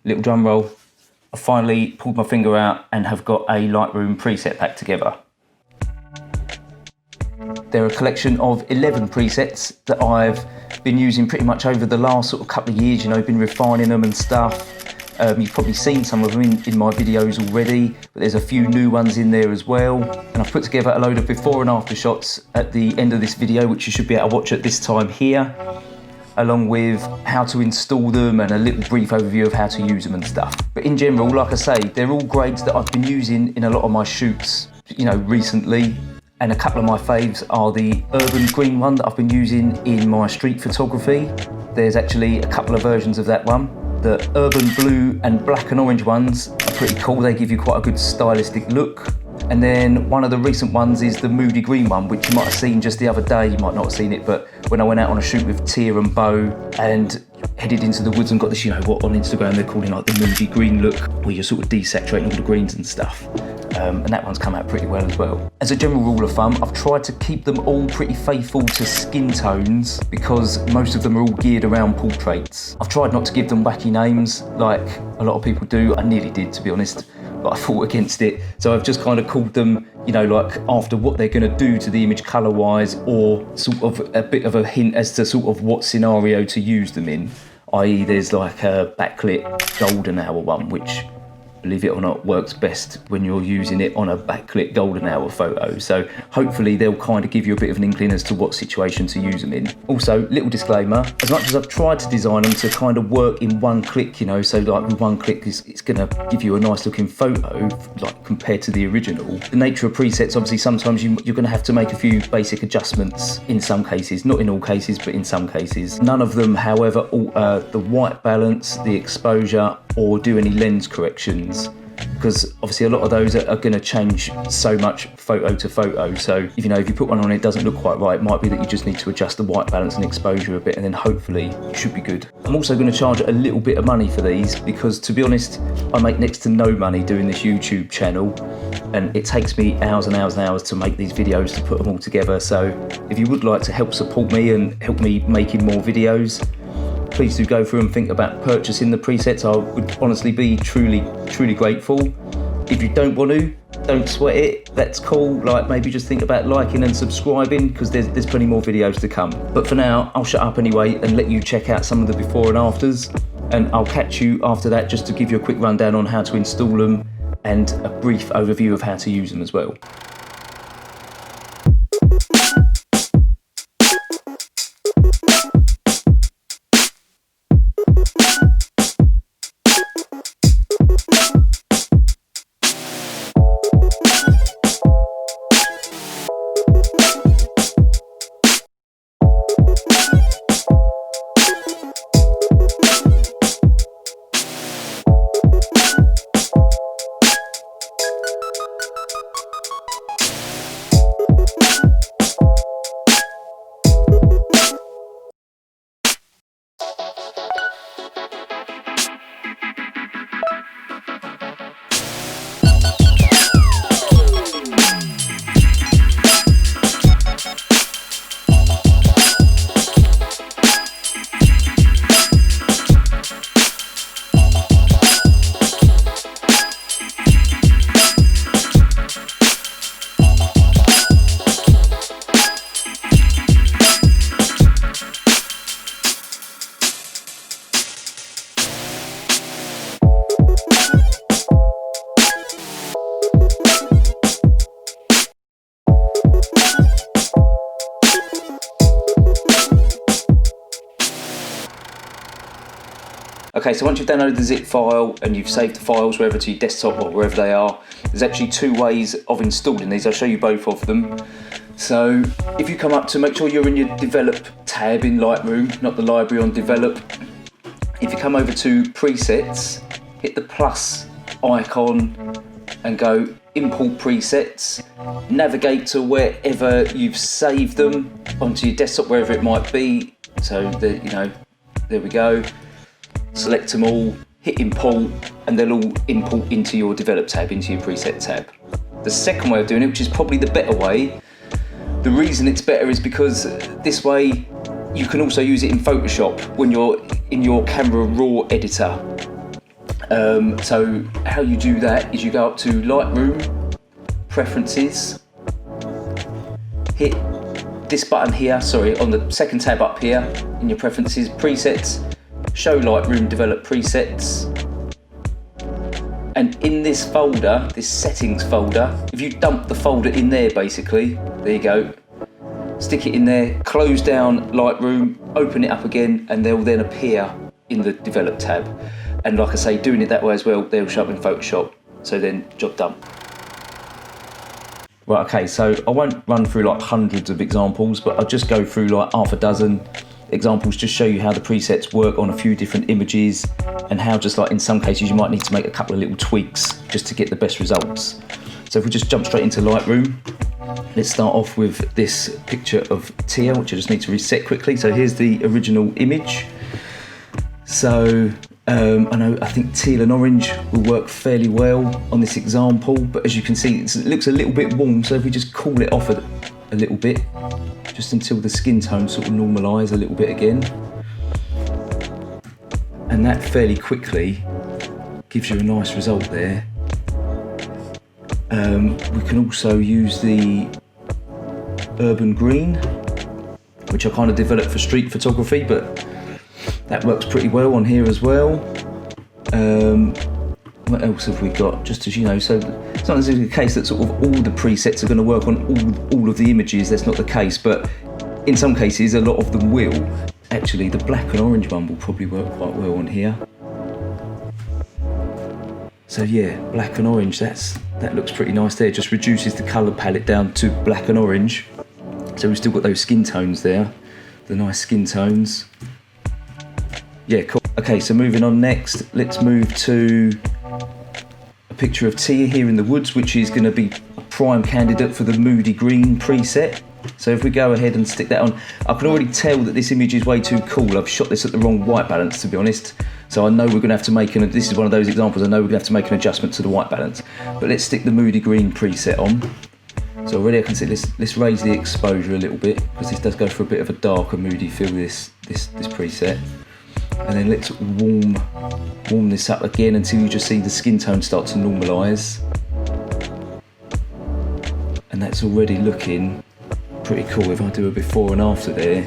little drum roll, I finally pulled my finger out and have got a Lightroom preset pack together. They're a collection of 11 presets that I've been using pretty much over the last sort of couple of years, you know, been refining them and stuff. You've probably seen some of them in my videos already, but there's a few new ones in there as well. And I've put together a load of before and after shots at the end of this video, which you should be able to watch at this time here, along with how to install them and a little brief overview of how to use them and stuff. But in general, like I say, they're all grades that I've been using in a lot of my shoots, you know, recently. And a couple of my faves are the urban green one that I've been using in my street photography. There's actually a couple of versions of that one. The urban blue and black and orange ones are pretty cool. They give you quite a good stylistic look. And then one of the recent ones is the moody green one, which you might have seen just the other day. You might not have seen it, but when I went out on a shoot with Tia and Bo and headed into the woods and got this, you know, what on Instagram they're calling like the moody green look, where you're sort of desaturating all the greens and stuff. And that one's come out pretty well as well. As a general rule of thumb, I've tried to keep them all pretty faithful to skin tones because most of them are all geared around portraits. I've tried not to give them wacky names like a lot of people do. I nearly did, to be honest, but I fought against it. So I've just kind of called them, you know, like after what they're going to do to the image colour-wise, or sort of a bit of a hint as to sort of what scenario to use them in. I.e. there's like a backlit golden hour one, which, believe it or not, works best when you're using it on a backlit golden hour photo. So hopefully they'll kind of give you a bit of an inkling as to what situation to use them in. Also, little disclaimer, as much as I've tried to design them to kind of work in one click, you know, so like with one click it's going to give you a nice looking photo, like compared to the original. The nature of presets, obviously sometimes you're going to have to make a few basic adjustments in some cases, not in all cases, but in some cases. None of them, however, alter the white balance, the exposure, or do any lens corrections, because obviously a lot of those are going to change so much photo to photo. So if you put one on, it doesn't look quite right, it might be that you just need to adjust the white balance and exposure a bit, and then hopefully you should be good. I'm also going to charge a little bit of money for these because, to be honest, I make next to no money doing this YouTube channel, and it takes me hours and hours and hours to make these videos, to put them all together. So if you would like to help support me and help me making more videos, please do go through and think about purchasing the presets. I would honestly be truly grateful. If you don't want to, don't sweat it, that's cool. Like, maybe just think about liking and subscribing, because there's plenty more videos to come. But for now, I'll shut up anyway and let you check out some of the before and afters, and I'll catch you after that just to give you a quick rundown on how to install them and a brief overview of how to use them as well. Okay, so once you've downloaded the zip file and you've saved the files wherever to your desktop or wherever they are, there's actually two ways of installing these. I'll show you both of them. So if you come up to, make sure you're in your Develop tab in Lightroom, not the library, on Develop. If you come over to Presets, hit the plus icon and go Import Presets. Navigate to wherever you've saved them, onto your desktop, wherever it might be. So there we go. Select them all, hit import, and they'll all import into your Develop tab, into your Preset tab. The second way of doing it, which is probably the better way, the reason it's better is because this way you can also use it in Photoshop when you're in your Camera Raw editor. So how you do that is you go up to Lightroom, Preferences, hit this button here, sorry, on the second tab up here in your Preferences, Presets, show Lightroom Develop Presets. And in this folder, this settings folder, if you dump the folder in there basically, there you go, stick it in there, close down Lightroom, open it up again, and they'll then appear in the Develop tab. And like I say, doing it that way as well, they'll show up in Photoshop. So then, job done. Right, okay, so I won't run through like hundreds of examples, but I'll just go through like half a dozen examples, just show you how the presets work on a few different images, and how just like in some cases you might need to make a couple of little tweaks just to get the best results. So if we just jump straight into Lightroom, let's start off with this picture of Tia, which I just need to reset quickly. So here's the original image. So I think teal and orange will work fairly well on this example, but as you can see, it looks a little bit warm. So if we just cool it off a little bit, just until the skin tones sort of normalise a little bit again. And that fairly quickly gives you a nice result there. We can also use the urban green, which I kind of developed for street photography, but that works pretty well on here as well. What else have we got? Just as you know, so sometimes it's the case that sort of all the presets are going to work on all of the images. That's not the case, but in some cases a lot of them will. Actually, the black and orange one will probably work quite well on here. So yeah, black and orange, that looks pretty nice there. Just reduces the colour palette down to black and orange. So we've still got those skin tones there, the nice skin tones. Yeah, cool. Okay, so moving on next, let's move to a picture of Tia here in the woods, which is going to be a prime candidate for the moody green preset. So if we go ahead and stick that on, I can already tell that this image is way too cool. I've shot this at the wrong white balance, to be honest. So I know we're going to have to make this is one of those examples, I know we're going to have to make an adjustment to the white balance. But let's stick the moody green preset on. So already I can see, let's raise the exposure a little bit, because this does go for a bit of a darker moody feel, this preset. And then let's warm this up again until you just see the skin tone start to normalise. And that's already looking pretty cool. If I do a before and after there,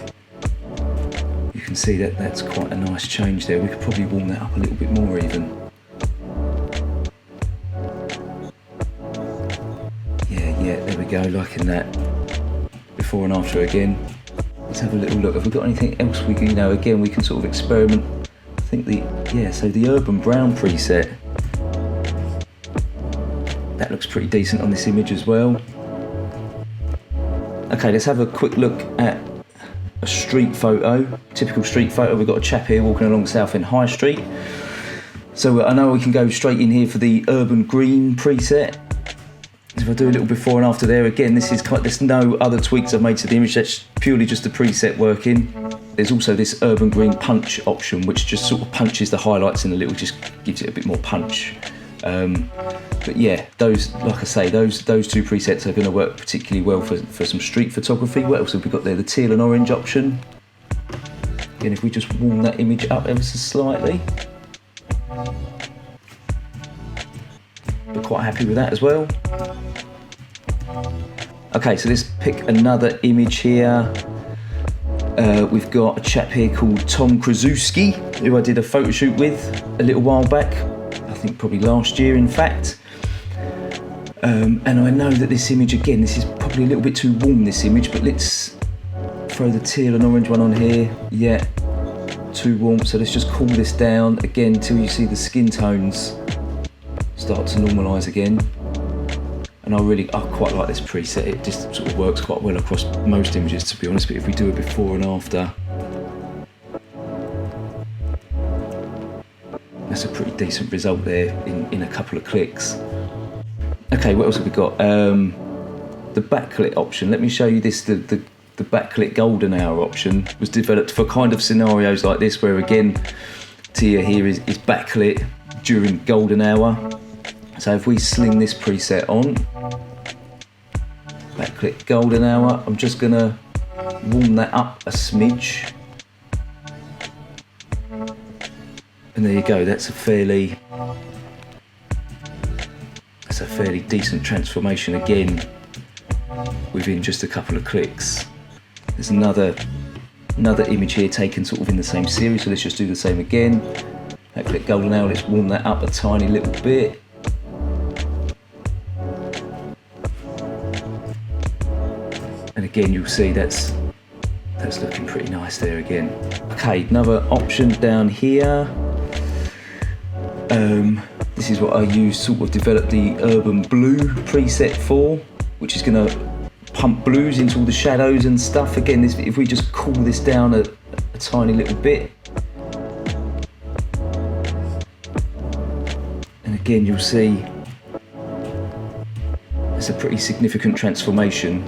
you can see that that's quite a nice change there. We could probably warm that up a little bit more even. Yeah, there we go, liking that. Before and after again. Let's have a little look. Have we got anything else we can, again, we can sort of experiment. I think so the urban brown preset, that looks pretty decent on this image as well. Okay, let's have a quick look at a street photo, typical street photo. We've got a chap here walking along Southend High Street. So I know we can go straight in here for the urban green preset. If I do a little before and after there, again, there's no other tweaks I've made to the image, that's purely just the preset working. There's also this urban green punch option, which just sort of punches the highlights in a little, just gives it a bit more punch. But yeah, like I say, those two presets are going to work particularly well for some street photography. What else have we got there? The teal and orange option. Again, if we just warm that image up ever so slightly. But quite happy with that as well. Okay, so let's pick another image here. We've got a chap here called Tom Krasuski, who I did a photo shoot with a little while back. I think probably last year, in fact. And I know that this image, again, this is probably a little bit too warm, this image, but let's throw the teal and orange one on here. Yeah, too warm, so let's just cool this down again until you see the skin tones start to normalise again. And I quite like this preset. It just sort of works quite well across most images, to be honest, but if we do a before and after, that's a pretty decent result there in a couple of clicks. Okay, what else have we got? The backlit option. Let me show you this. The backlit golden hour option was developed for kind of scenarios like this, where again, Tia here is backlit during golden hour. So if we sling this preset on, backlit golden hour, I'm just gonna warm that up a smidge. And there you go, that's a fairly decent transformation again within just a couple of clicks. There's another image here taken sort of in the same series, so let's just do the same again. That click golden hour, let's warm that up a tiny little bit. And again, you'll see that's looking pretty nice there again. Okay, another option down here. This is what I use, sort of develop the urban blue preset for, which is going to pump blues into all the shadows and stuff. Again, if we just cool this down a tiny little bit, and again you'll see it's a pretty significant transformation.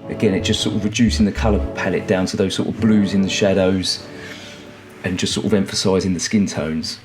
Again, it just sort of reducing the colour palette down to those sort of blues in the shadows and just sort of emphasising the skin tones.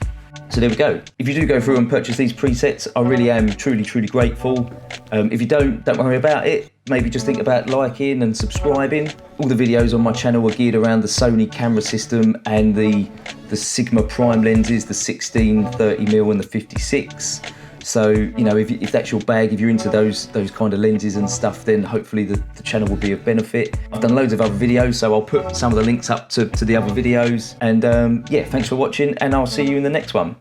So there we go. If you do go through and purchase these presets, I really am truly grateful. If you don't worry about it. Maybe just think about liking and subscribing. All the videos on my channel are geared around the Sony camera system and the Sigma prime lenses, the 16, 30mm and the 56. So, you know, if that's your bag, if you're into those kind of lenses and stuff, then hopefully the channel will be of benefit. I've done loads of other videos, so I'll put some of the links up to the other videos. And yeah, thanks for watching, and I'll see you in the next one.